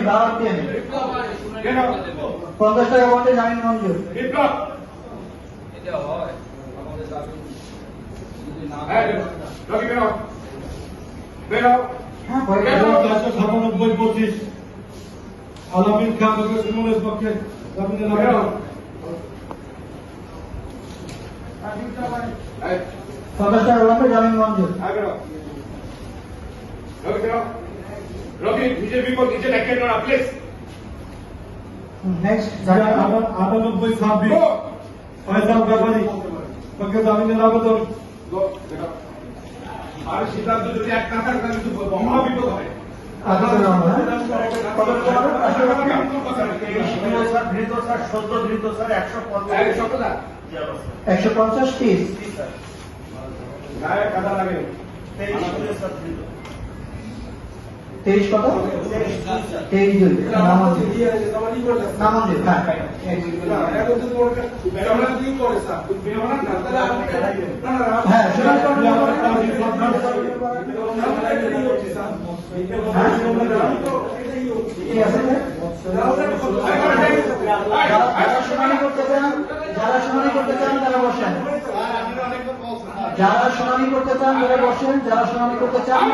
দাওয়াত দেন 50 টাকা বন্ধে জামিন মঞ্জুর। আলামিন খান সুমনের পক্ষে জামিনের আবেদন 50 টাকা বন্ধে জামিন মঞ্জুর। রবি নিজের বিপদ নিজে দেখেন না প্লিজ। নেক্সট 98-26 ফয়সাল ব্যাপারী পক্ষে জামিনের আবেদন। আর সিদ্ধান্ত যদি এক না থাকে তাহলে কিন্তু মহা বিপদ হবে। ধৃত স্যার 17 ধৃত স্যার 150 পিস গায়ে কাদা লাগে 23 কত 23 নামাজ হ্যাঁ হ্যাঁ ঠিক আছে। যারা শুনানি করতে চান তারা বসেন। যারা শুনানি করতে চান তারা বসেন। যারা শুনানি করতে চান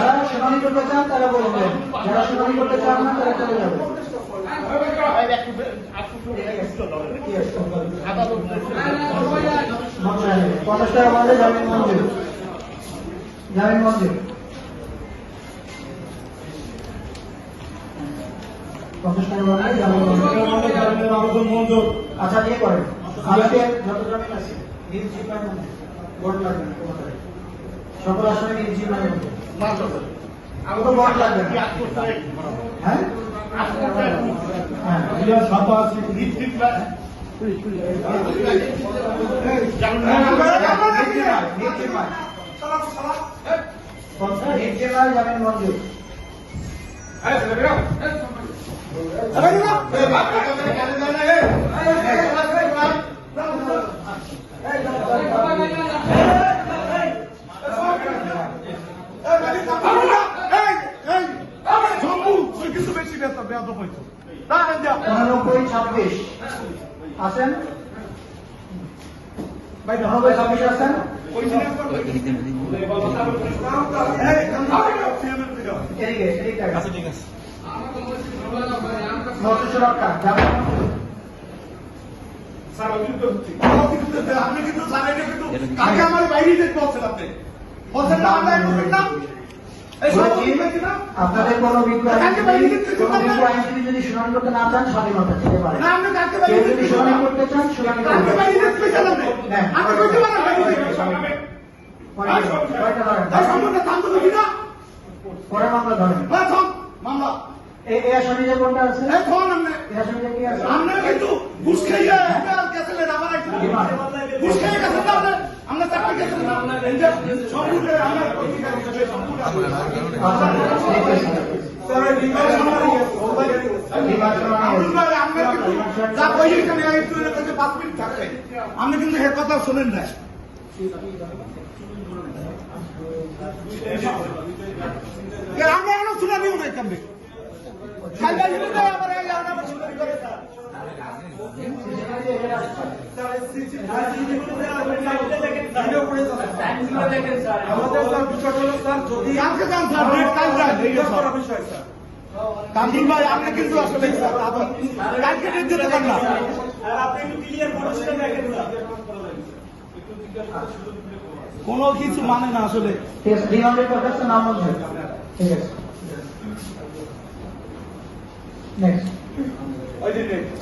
যারা শুনানি করতে চান তারা বলবেন। যারা শুনানি করতে চান না তারা চলে যাবে। 50 টাকা বন্ধে জামিন মঞ্জুর। জামিন মঞ্জুর 50 টাকা বন্ধে জামিন মঞ্জুর। আচ্ছা নিয়ে করেন। আজকে যত জামিন আছে ভোট লাগবে না সকল আসনে নির্জিত আমি তো ভোট লাগবে হ্যাঁ জামিন মঞ্জুর। কিছু বেশি বেতন 99-26 আছেন ভাই 99-26 আছেন আপনি কিন্তু কাকে আমার বাইরে যেতে বলছেন আপনি বলছেন না আমরা আপনাদের কোনো আইনজীবী যদি শুনানি করতে না চান স্বাধীনতা থেকে পারে কেউ যদি শুনানি করতে চান শুনানি পরে মামলা ধরেন মামলা এই আসামিটা কোনটা আছে এই আসামিটা কি আছে কিন্তু ঘুষ খাইয়া গেছিলেন আমার ঘুষ খাইয়া গেছেন না আমরা চাকরি গেছিলাম আপনি কিন্তু এর কথা শোনেন না আমরা এখনো শুনানিও নাই কামবে কামরুল ভাই আপনি কিন্তু আসলে কালকে দিতে পারেন না কোনো কিছু মানে না আসলে নাম মধ্যে ঠিক আছে নেক্সট ওই যে নেক্সট